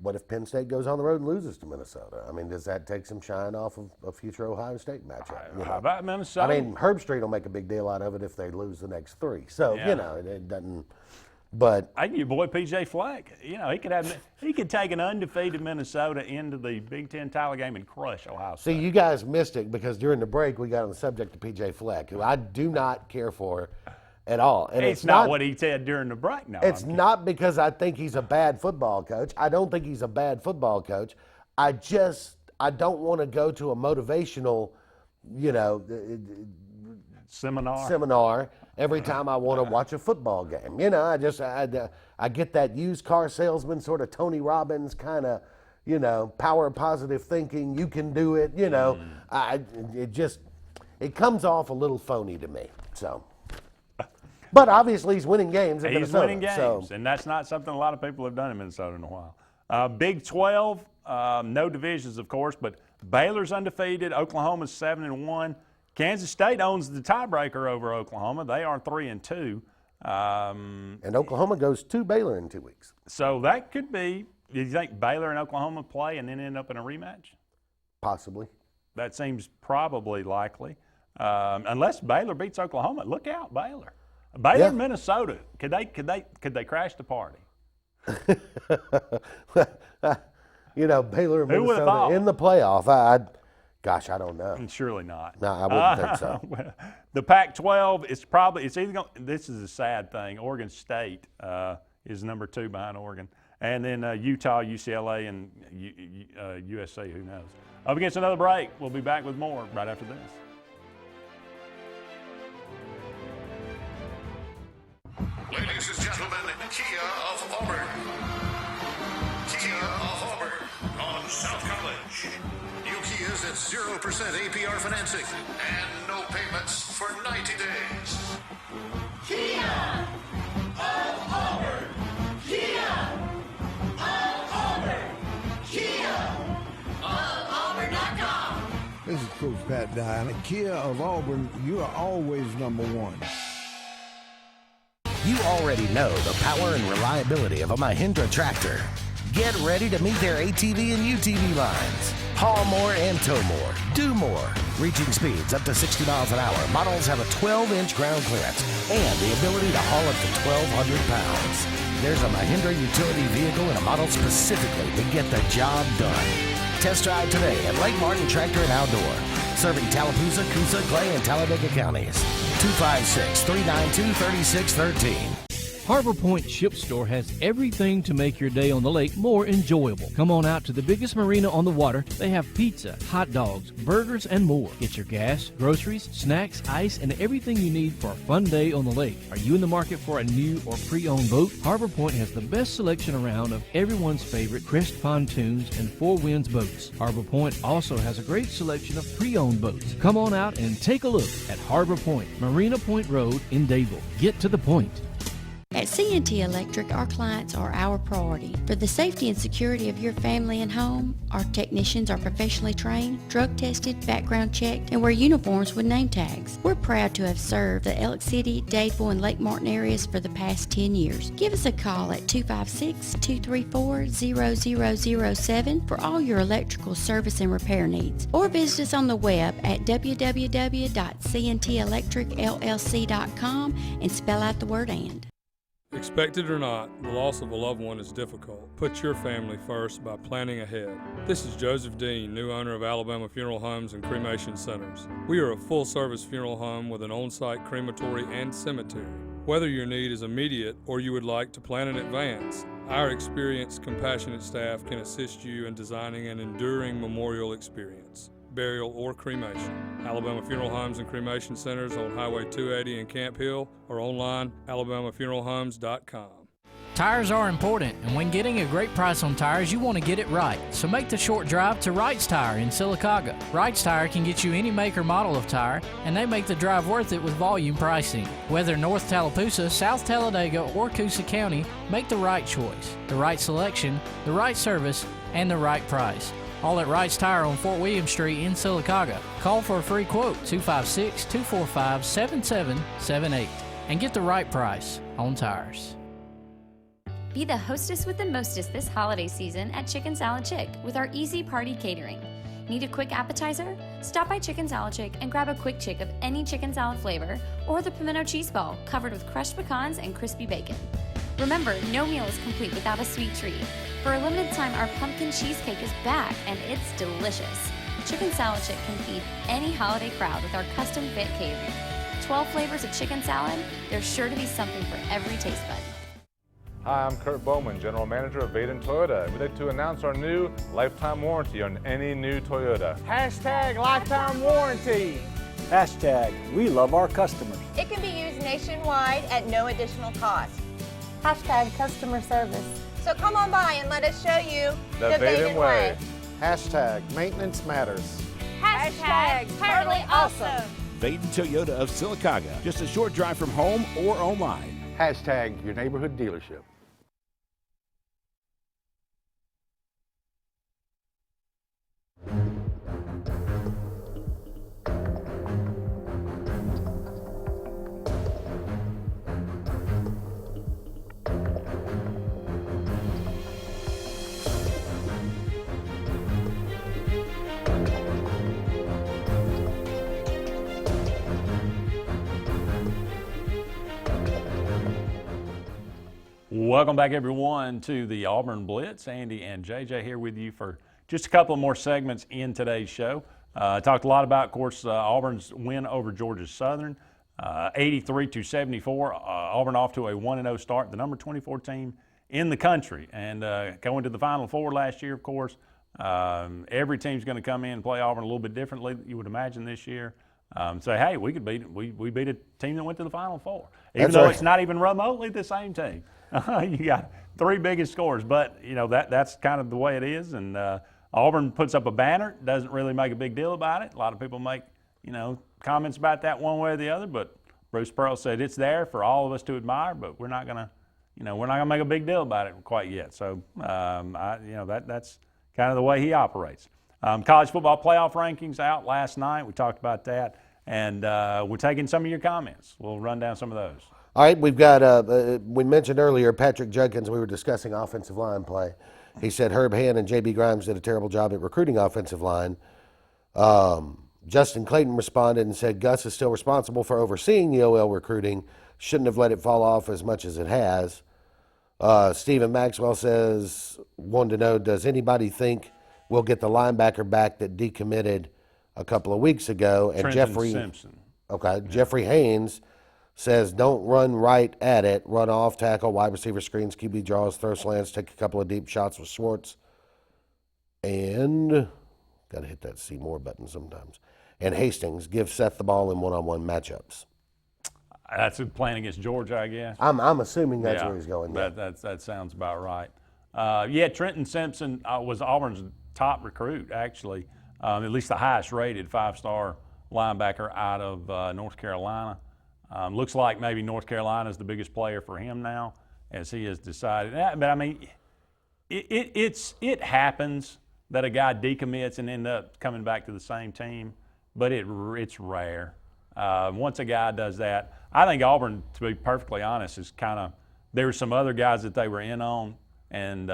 what if Penn State goes on the road and loses to Minnesota? I mean, does that take some shine off of a future Ohio State matchup? How about Minnesota? I mean, Herb Street will make a big deal out of it if they lose the next 3. So, it doesn't. But I think your boy PJ Fleck, he could take an undefeated Minnesota into the Big Ten title game and crush Ohio State. See, you guys missed it because during the break we got on the subject of PJ Fleck, who I do not care for at all. And it's not what he said during the break. No, it's not because I think he's a bad football coach. I don't think he's a bad football coach. I don't want to go to a motivational, seminar every time I want to watch a football game. I get that used car salesman sort of Tony Robbins kind of, power of positive thinking. You can do it. It comes off a little phony to me. So. But obviously he's winning games in He's Minnesota. winning games, and that's not something a lot of people have done in Minnesota in a while. Big 12, no divisions, of course, but Baylor's undefeated. Oklahoma's 7-1. Kansas State owns the tiebreaker over Oklahoma. They are 3-2. And Oklahoma goes to Baylor in 2 weeks. So that could be. Do you think Baylor and Oklahoma play and then end up in a rematch? Possibly. That seems probably likely, unless Baylor beats Oklahoma. Look out, Baylor. Baylor, Minnesota. Could they crash the party? You know, Baylor and Minnesota in the playoff. I don't know. Surely not. No, I wouldn't think so. The Pac-12 it's either going. This is a sad thing. Oregon State is number 2 behind Oregon, and then Utah, UCLA, and USC. Who knows? Up against another break. We'll be back with more right after this. Ladies and gentlemen, Kia of Auburn. Kia of Auburn on South College. New Kias at 0% APR financing and no payments for 90 days. Kia of Auburn. Kia of Auburn. Kia of Auburn.com. This is Coach Pat Dye. At Kia of Auburn, you are always number one. You already know the power and reliability of a Mahindra tractor. Get ready to meet their ATV and UTV lines. Haul more and tow more. Do more. Reaching speeds up to 60 miles an hour. Models have a 12-inch ground clearance and the ability to haul up to 1,200 pounds. There's a Mahindra utility vehicle and a model specifically to get the job done. Test drive today at Lake Martin Tractor and Outdoor. Serving Tallapoosa, Coosa, Clay, and Talladega counties. 256-392-3613. Harbor Point Ship Store has everything to make your day on the lake more enjoyable. Come on out to the biggest marina on the water. They have pizza, hot dogs, burgers, and more. Get your gas, groceries, snacks, ice, and everything you need for a fun day on the lake. Are you in the market for a new or pre-owned boat? Harbor Point has the best selection around of everyone's favorite Crest pontoons and Four Winds boats. Harbor Point also has a great selection of pre-owned boats. Come on out and take a look at Harbor Point, Marina Point Road in Dadeville. Get to the point. At C&T Electric, our clients are our priority. For the safety and security of your family and home, our technicians are professionally trained, drug tested, background checked, and wear uniforms with name tags. We're proud to have served the Elk City, Dadeville, and Lake Martin areas for the past 10 years. Give us a call at 256-234-0007 for all your electrical service and repair needs, or visit us on the web at www.cntelectricllc.com and spell out the word "and." Expect it or not, the loss of a loved one is difficult. Put your family first by planning ahead. This is Joseph Dean, new owner of Alabama Funeral Homes and Cremation Centers. We are a full-service funeral home with an on-site crematory and cemetery. Whether your need is immediate or you would like to plan in advance, our experienced, compassionate staff can assist you in designing an enduring memorial experience, burial, or cremation. Alabama Funeral Homes and Cremation Centers on Highway 280 in Camp Hill or online, alabamafuneralhomes.com. Tires are important, and when getting a great price on tires, you want to get it right. So make the short drive to Wright's Tire in Sylacauga. Wright's Tire can get you any make or model of tire, and they make the drive worth it with volume pricing. Whether North Tallapoosa, South Talladega, or Coosa County, make the right choice, the right selection, the right service, and the right price. All at Wright's Tire on Fort William Street in Sylacauga. Call for a free quote, 256-245-7778, and get the right price on tires. Be the hostess with the mostest this holiday season at Chicken Salad Chick with our easy party catering. Need a quick appetizer? Stop by Chicken Salad Chick and grab a quick chick of any chicken salad flavor or the pimento cheese ball covered with crushed pecans and crispy bacon. Remember, no meal is complete without a sweet treat. For a limited time, our pumpkin cheesecake is back, and it's delicious. Chicken Salad Chick can feed any holiday crowd with our custom-fit catering. 12 flavors of chicken salad, there's sure to be something for every taste bud. Hi, I'm Kurt Bowman, General Manager of Vaden Toyota. We'd like to announce our new lifetime warranty on any new Toyota. Hashtag lifetime warranty. Hashtag we love our customers. It can be used nationwide at no additional cost. Hashtag customer service. So come on by and let us show you the Vaden way. Hashtag maintenance matters. Hashtag totally awesome. Vaden Toyota of Sylacauga. Just a short drive from home or online. Hashtag your neighborhood dealership. Welcome back, everyone, to the Auburn Blitz. Andy and JJ here with you for just a couple of more segments in today's show. Talked a lot about, of course, Auburn's win over Georgia Southern, 83-74. Auburn off to a 1-0 start, the number 24 team in the country, and going to the Final Four last year, of course. Every team's going to come in and play Auburn a little bit differently, you would imagine, this year. Say, hey, we could beat we beat a team that went to the Final Four, even though it's not even remotely the same team. You got three biggest scores, but you know that's kind of the way it is. And Auburn puts up a banner, doesn't really make a big deal about it. A lot of people make comments about that one way or the other, but Bruce Pearl said it's there for all of us to admire, but we're not gonna make a big deal about it quite yet. So that's kind of the way he operates. College football playoff rankings out last night. We talked about that, and we're taking some of your comments. We'll run down some of those. All right, we've got, we mentioned earlier, Patrick Judkins, we were discussing offensive line play. He said Herb Hand and J.B. Grimes did a terrible job at recruiting offensive line. Justin Clayton responded and said Gus is still responsible for overseeing the OL recruiting, shouldn't have let it fall off as much as it has. Stephen Maxwell says, wanted to know, does anybody think we'll get the linebacker back that decommitted a couple of weeks ago? And Trenton Jeffrey Simpson. Okay, yeah. Jeffrey Haynes says, don't run right at it. Run off, tackle, wide receiver screens, QB draws, throw slants, take a couple of deep shots with Schwartz. And got to hit that see more button sometimes. And Hastings, give Seth the ball in one-on-one matchups. That's playing against Georgia, I guess. I'm assuming that's where he's going. Yeah. That sounds about right. Trenton Simpson was Auburn's top recruit, actually, at least the highest rated five-star linebacker out of North Carolina. Looks like maybe North Carolina is the biggest player for him now, as he has decided. But I mean, it happens that a guy decommits and ends up coming back to the same team, but it's rare. Once a guy does that, I think Auburn, to be perfectly honest, is kind of there were some other guys that they were in on, and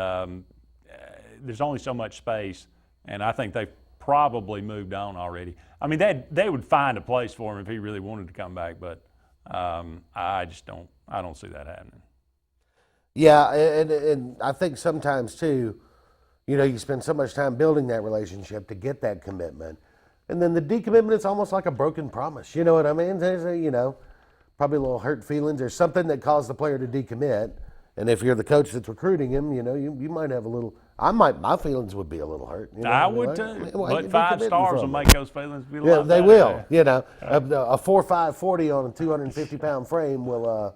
there's only so much space, and I think they've probably moved on already. I mean, they would find a place for him if he really wanted to come back, but. I don't see that happening. Yeah, and I think sometimes too, you spend so much time building that relationship to get that commitment, and then the decommitment is almost like a broken promise. You know what I mean? There's probably a little hurt feelings or something that caused the player to decommit, and if you're the coach that's recruiting him, you might have a little. My feelings would be a little hurt. I would too. But 5 stars will make those feelings be a lot they better. will. A 4.5 40 on a 250-pound frame will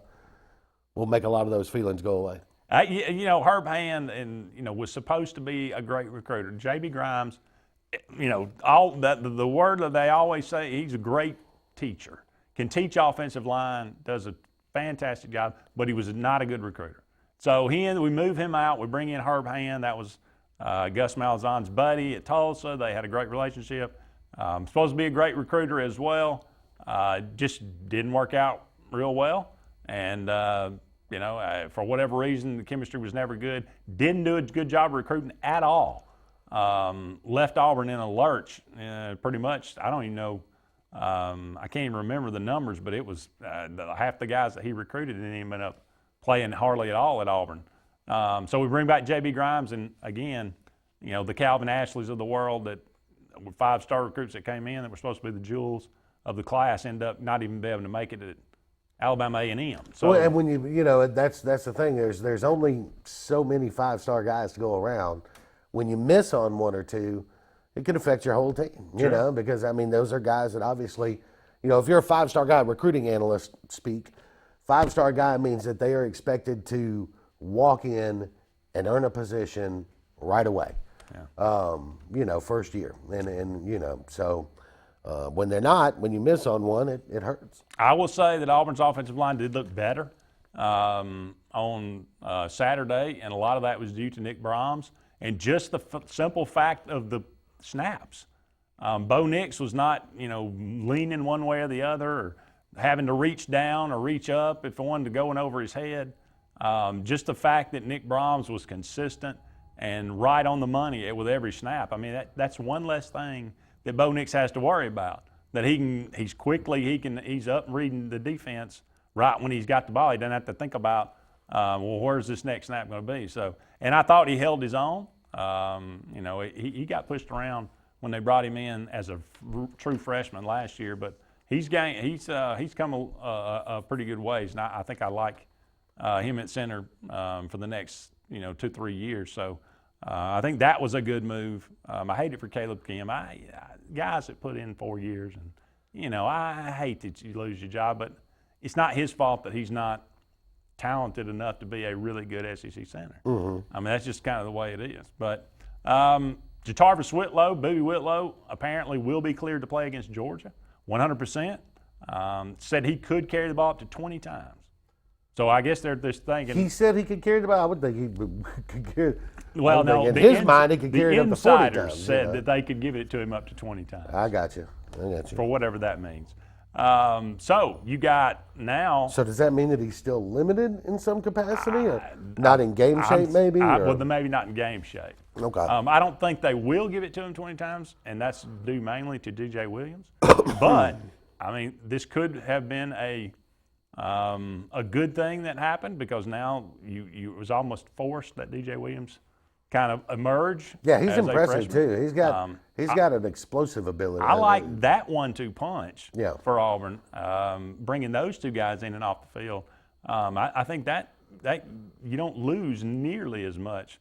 make a lot of those feelings go away. Herb Hand was supposed to be a great recruiter. J.B. Grimes, all that the word that they always say, he's a great teacher. Can teach offensive line, does a fantastic job, but he was not a good recruiter. So we move him out. We bring in Herb Hand. That was Gus Malzahn's buddy at Tulsa. They had a great relationship. Supposed to be a great recruiter as well. Just didn't work out real well. And, for whatever reason, the chemistry was never good. Didn't do a good job of recruiting at all. Left Auburn in a lurch pretty much. I don't even know. I can't even remember the numbers, but it was half the guys that he recruited didn't even end up playing hardly at all at Auburn. So we bring back J.B. Grimes, and again, the Calvin Ashleys of the world that were 5-star recruits that came in that were supposed to be the jewels of the class end up not even being able to make it at Alabama A&M. So, well, and when that's the thing. There's only so many 5-star guys to go around. When you miss on one or two, it can affect your whole team. Because those are guys that obviously, if you're a 5-star guy, recruiting analyst speak. 5-star guy means that they are expected to walk in and earn a position right away. Yeah. First year, and so When they're not, when you miss on one, it hurts. I will say that Auburn's offensive line did look better on Saturday, and a lot of that was due to Nick Brahms and just the simple fact of the snaps. Bo Nix was not, leaning one way or the other, or having to reach down or reach up if it wanted to going over his head. Just the fact that Nick Brahms was consistent and right on the money with every snap. I mean, that's one less thing that Bo Nix has to worry about. That he's up reading the defense right when he's got the ball. He doesn't have to think about, where's this next snap going to be? So, and I thought he held his own. He got pushed around when they brought him in as a true freshman last year, but he's come a pretty good ways, and I think I like him at center for the next 2-3 years. So I think that was a good move. I hate it for Caleb Kim. Guys that put in 4 years, and I hate that you lose your job, but it's not his fault that he's not talented enough to be a really good SEC center. Mm-hmm. I mean, that's just kind of the way it is. But Jatarvis Whitlow, Boobie Whitlow, apparently will be cleared to play against Georgia, 100%. Said he could carry the ball up to 20 times. So I guess they're just thinking. He said he could carry the ball. I would think he could carry. Well, no, in his mind, he could carry it up to 40 times. The insiders said that they could give it to him up to 20 times. I got you. For whatever that means. So you got now. So does that mean that he's still limited in some capacity, or not in game shape, maybe? Well, maybe not in game shape. Okay. I don't think they will give it to him 20 times, and that's due mainly to DJ Williams. But I mean, this could have been a good thing that happened, because now it was almost forced that DJ Williams kind of emerge. Yeah, he's impressive too. He's got an explosive ability. I like that 1-2 punch for Auburn, bringing those two guys in and off the field. I think that you don't lose nearly as much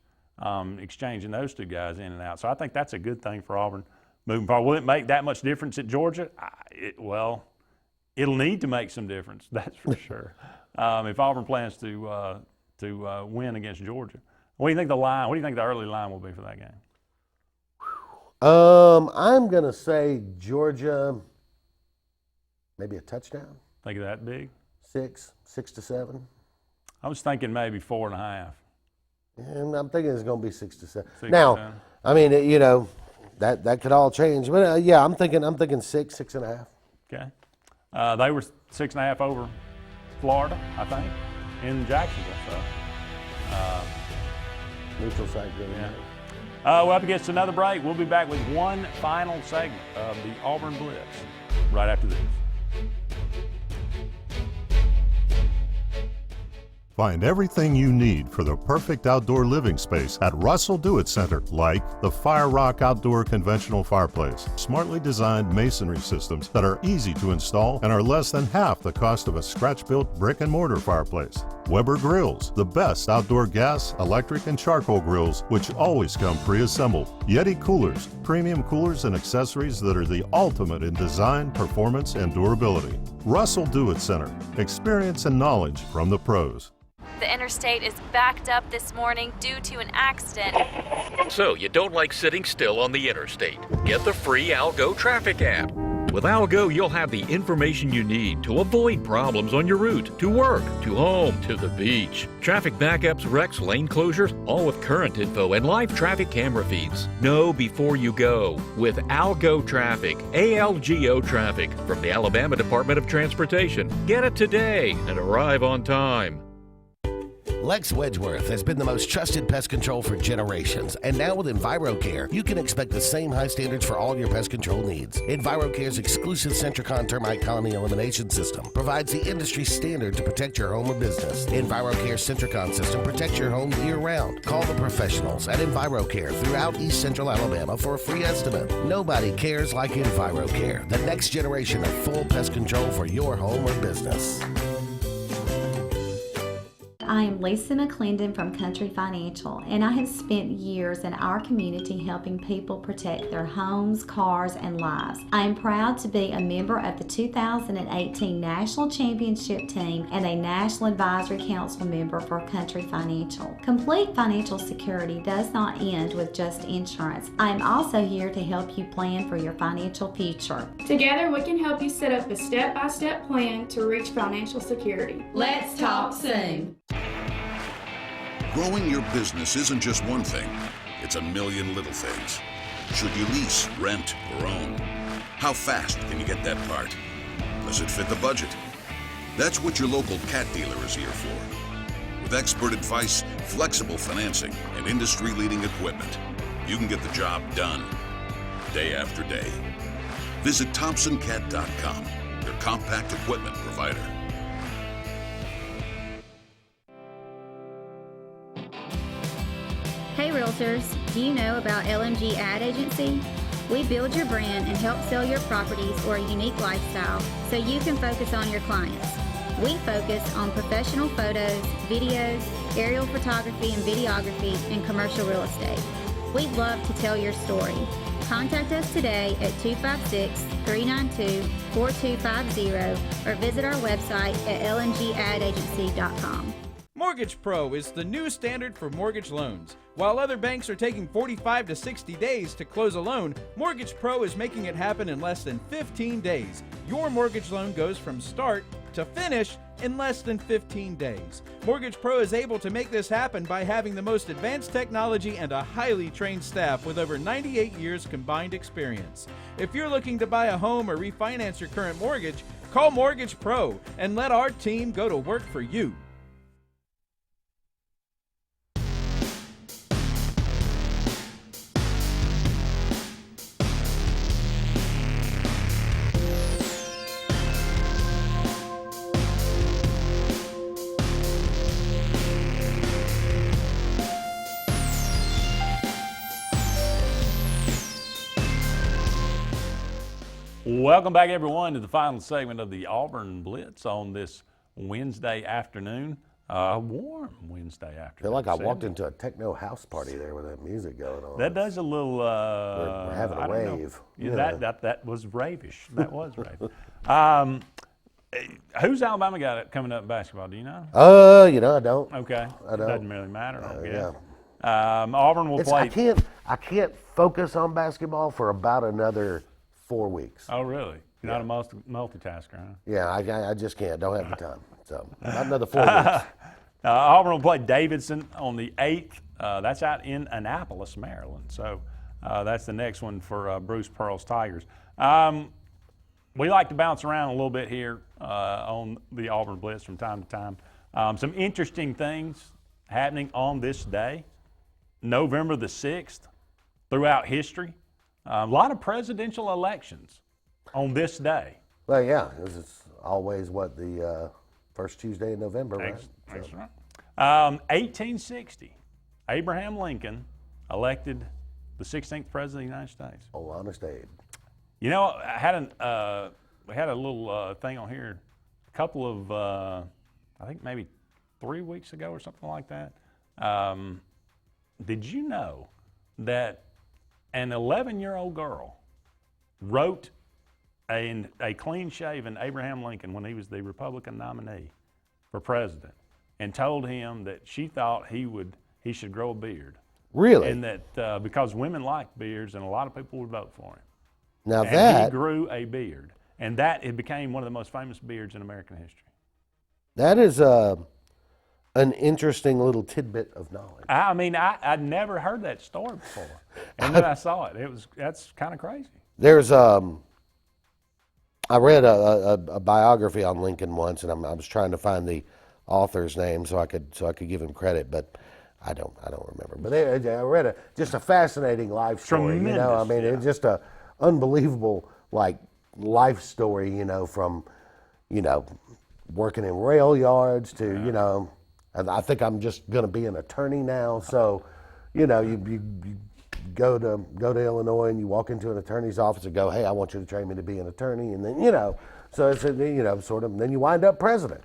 exchanging those two guys in and out. So I think that's a good thing for Auburn moving forward. Will it make that much difference at Georgia? It'll need to make some difference, that's for sure. If Auburn plans to win against Georgia. What do you think the early line will be for that game? I'm going to say Georgia, maybe a touchdown. Think of that big? 6 to 7. I was thinking maybe 4.5. And I'm thinking it's going to be 6 to 7. 6 now, to 7. I mean, that could all change. But I'm thinking 6.5. Okay. They were 6.5 over Florida, I think, in Jacksonville. So. Neutral site game. Yeah. We're up against another break. We'll be back with one final segment of the Auburn Blitz right after this. Find everything you need for the perfect outdoor living space at Russell Do-It Center, like the Fire Rock Outdoor Conventional Fireplace. Smartly designed masonry systems that are easy to install and are less than half the cost of a scratch-built brick and mortar fireplace. Weber Grills, the best outdoor gas, electric, and charcoal grills, which always come pre-assembled. Yeti Coolers, premium coolers and accessories that are the ultimate in design, performance, and durability. Russell Do-It Center, experience and knowledge from the pros. The interstate is backed up this morning due to an accident. So you don't like sitting still on the interstate? Get the free Algo traffic app. With Algo, you'll have the information you need to avoid problems on your route to work, to home, to the beach. Traffic backups, wrecks, lane closures, all with current info and live traffic camera feeds. Know before you go with Algo Traffic, ALGO Traffic from the Alabama Department of Transportation. Get it today and arrive on time. Lex Wedgeworth has been the most trusted pest control for generations, and now with EnviroCare, you can expect the same high standards for all your pest control needs. EnviroCare's exclusive Centricon termite colony elimination system provides the industry standard to protect your home or business. EnviroCare's Centricon system protects your home year-round. Call the professionals at EnviroCare throughout East Central Alabama for a free estimate. Nobody cares like EnviroCare, the next generation of full pest control for your home or business. I am Lisa McClendon from Country Financial, and I have spent years in our community helping people protect their homes, cars, and lives. I am proud to be a member of the 2018 National Championship Team and a National Advisory Council member for Country Financial. Complete financial security does not end with just insurance. I am also here to help you plan for your financial future. Together, we can help you set up a step-by-step plan to reach financial security. Let's talk soon. Growing your business isn't just one thing, it's a million little things. Should you lease, rent, or own? How fast can you get that part? Does it fit the budget? That's what your local Cat dealer is here for. With expert advice, flexible financing, and industry-leading equipment, you can get the job done, day after day. Visit ThompsonCat.com, your compact equipment provider. Hey Realtors, do you know about LMG Ad Agency? We build your brand and help sell your properties or a unique lifestyle so you can focus on your clients. We focus on professional photos, videos, aerial photography and videography, and commercial real estate. We'd love to tell your story. Contact us today at 256-392-4250 or visit our website at lmgadagency.com. Mortgage Pro is the new standard for mortgage loans. While other banks are taking 45 to 60 days to close a loan, Mortgage Pro is making it happen in less than 15 days. Your mortgage loan goes from start to finish in less than 15 days. Mortgage Pro is able to make this happen by having the most advanced technology and a highly trained staff with over 98 years combined experience. If you're looking to buy a home or refinance your current mortgage, call Mortgage Pro and let our team go to work for you. Welcome back, everyone, to the final segment of the Auburn Blitz on this Wednesday afternoon. Warm Wednesday afternoon. I feel like I walked into a techno house party there with that music going on. That does a little. We're having a rave. Yeah, that was ravish. That was ravish. Who's Alabama got coming up in basketball? Do you know? I don't. Okay. I don't. Doesn't really matter. I guess. Yeah. Auburn will play. I can't focus on basketball for about another 4 weeks. Oh, really? You're not a multitasker, huh? Yeah, I just can't. Don't have the time. So, not another 4 weeks. Auburn will play Davidson on the 8th. That's out in Annapolis, Maryland. So, that's the next one for Bruce Pearl's Tigers. We like to bounce around a little bit here on the Auburn Blitz from time to time. Some interesting things happening on this day, November the 6th, throughout history. A lot of presidential elections on this day. Well, yeah, it's always the first Tuesday in November, right? That's right. 1860, Abraham Lincoln elected the 16th president of the United States. Oh, honest Abe. You know, we had a little thing on here a couple of, I think maybe 3 weeks ago or something like that. Did you know that an 11-year-old girl wrote a clean-shaven Abraham Lincoln when he was the Republican nominee for president and told him that she thought he should grow a beard. Really? And that because women like beards and a lot of people would vote for him. Now he grew a beard, and it became one of the most famous beards in American history. That is an interesting little tidbit of knowledge. I mean, I'd never heard that story before, and then I saw it. That's kind of crazy. There's I read a biography on Lincoln once, and I was trying to find the author's name so I could give him credit, but I don't remember. But I read just a fascinating life story. Tremendous, I mean, it's just a unbelievable life story. From working in rail yards to and I think I'm just going to be an attorney now. So, you go to Illinois and you walk into an attorney's office and go, hey, I want you to train me to be an attorney, and then so it's sort of, then you wind up president.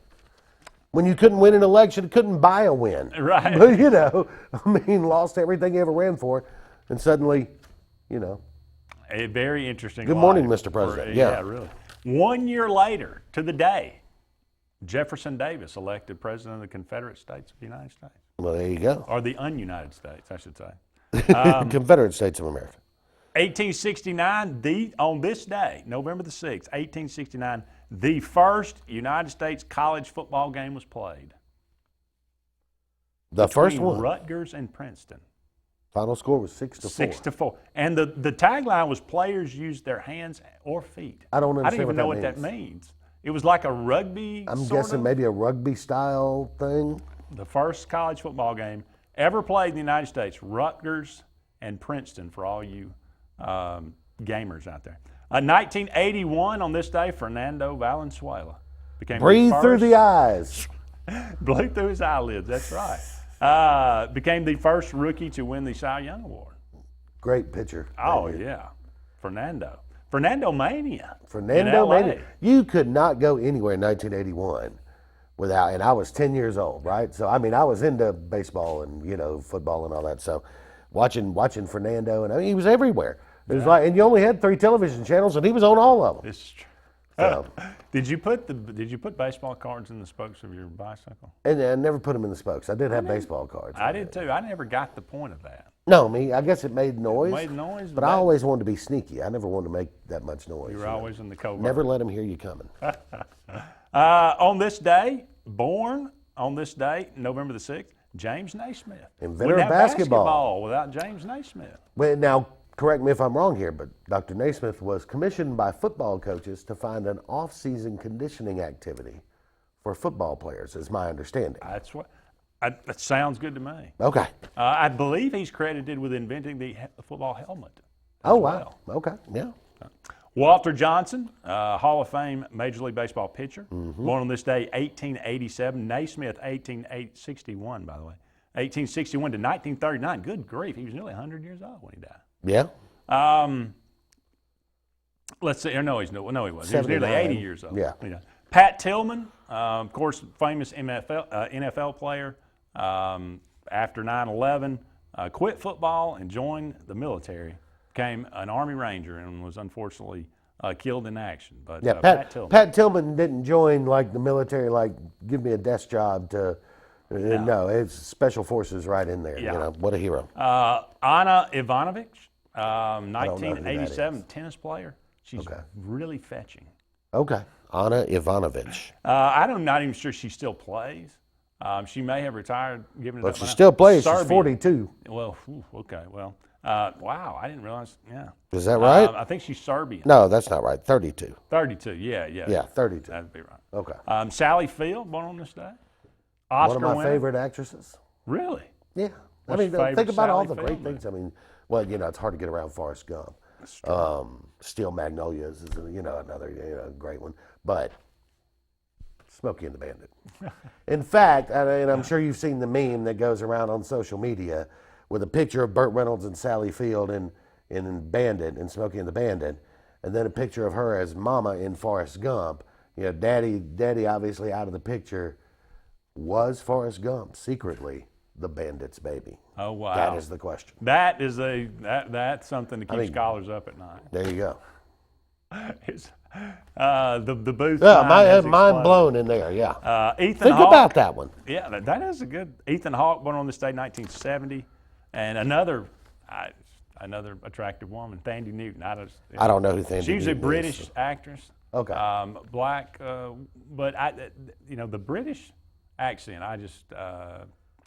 When you couldn't win an election, couldn't buy a win. Right. But, you know, I mean, lost everything he ever ran for, and suddenly, you know. A very interesting Good morning, life Mr. President. Yeah, really. 1 year later, to the day, Jefferson Davis elected President of the Confederate States of the United States. Well, there you go. Or the un-United States, I should say. Confederate States of America. 1869, on this day, November the 6th, 1869, the first United States college football game was played. The first between one. Rutgers and Princeton. Final score was 6-4. 6-4. And the tagline was players use their hands or feet. I don't understand I don't even know what what that that means. It was like a rugby I'm sort guessing of. maybe a rugby style thing. The first college football game ever played in the United States, Rutgers and Princeton, for all you gamers out there. 1981, on this day, Fernando Valenzuela became Breathe the through first, the eyes. blew through his eyelids, that's right. Became the first rookie to win the Cy Young Award. Great pitcher. Oh, yeah. Fernando Mania. Fernando Mania. You could not go anywhere in 1981 without, and I was 10 years old, right? So, I mean, I was into baseball and, you know, football and all that. So, watching Fernando, and I mean, he was everywhere. It was like, and you only had 3 television channels, and he was on all of them. This is true. So, Did you put baseball cards in the spokes of your bicycle? and I never put them in the spokes. I did have baseball cards. I did too. I never got the point of that. No, I guess it made noise. It made noise, but I always wanted to be sneaky. I never wanted to make that much noise. You were always in the covert. Never let them hear you coming. On this day, born on this day, November the 6th, James Naismith. Inventor Wouldn't of have basketball. without James Naismith. Well, now, correct me if I'm wrong here, but Dr. Naismith was commissioned by football coaches to find an off-season conditioning activity for football players, is my understanding. That's what. That sounds good to me. Okay. I believe he's credited with inventing the football helmet. Oh, wow. Okay, yeah. Walter Johnson, Hall of Fame Major League Baseball pitcher, born on this day, 1887. Naismith, 1861, by the way. 1861 to 1939. Good grief, he was nearly 100 years old when he died. Yeah. Let's see. No, he wasn't. He was nearly 80 years old. Yeah. Pat Tillman, of course, famous NFL player. After 9/11, quit football and joined the military. Became an Army Ranger and was unfortunately killed in action. But yeah, Pat Tillman didn't join like the military, like give me a desk job to. No, it's Special Forces right in there. Yeah. You know, what a hero. Anna Ivanovic, 1987 tennis player. She's really fetching. Okay, Anna Ivanovic. I'm not even sure she still plays. She may have retired, given it But up. she still plays. Serbia. She's 42. Well, okay. Well, wow, I didn't realize. Yeah. Is that right? I think she's Serbian. No, that's not right. 32. 32. Yeah. Yeah, 32. That'd be right. Okay. Sally Field, born on this day. Oscar One of my winner. favorite actresses. Really? Yeah. What's I mean, your favorite think about all Sally the great Field things. I mean, well, you know, it's hard to get around Forrest Gump. Steel Magnolias is, another great one. But Smokey and the Bandit. In fact, and I'm sure you've seen the meme that goes around on social media with a picture of Burt Reynolds and Sally Field in Bandit, and Smokey and the Bandit, and then a picture of her as Mama in Forrest Gump. You know, Daddy obviously out of the picture. Was Forrest Gump secretly the Bandit's baby? Oh, wow. That is the question. That is that's something to keep scholars up at night. There you go. It's, the booth. Yeah, mind blown in there. Yeah. Ethan Think Hawke, about that one. Yeah, that is a good. Ethan Hawke, born on this day, 1970, and another attractive woman, Thandie Newton. I don't know who Thandie Newton is. She was a British actress. Okay. Black, but the British accent. I just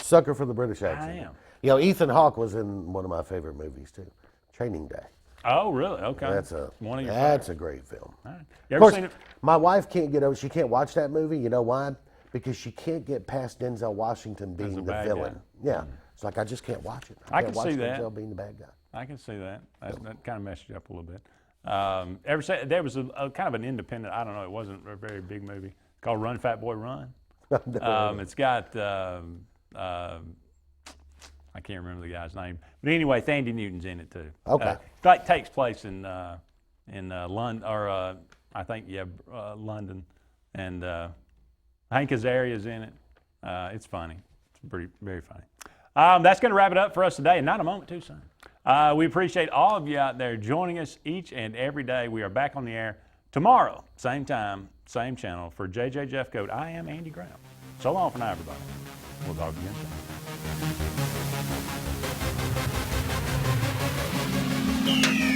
sucker for the British accent. I am. You know, Ethan Hawke was in one of my favorite movies too, Training Day. Oh, really? Okay. That's a great film. All right. You Of ever course, seen it? my wife can't get over. She can't watch that movie. You know why? Because she can't get past Denzel Washington being the bad villain. guy. Yeah. It's like I just can't watch it. I can't can watch see that. Denzel being the bad guy. I can see that. That kind of messed you up a little bit. There was a kind of an independent. I don't know. It wasn't a very big movie called Run Fat Boy Run. It's got I can't remember the guy's name, but anyway, Thandie Newton's in it too. Okay. It takes place in London, or I think London, and Hank Azaria's in it. It's funny. It's very funny. That's going to wrap it up for us today, and not a moment too soon. We appreciate all of you out there joining us each and every day. We are back on the air tomorrow, same time, same channel. For JJ Jeffcoat, I am Andy Graham. So long for now, everybody. We'll talk again soon.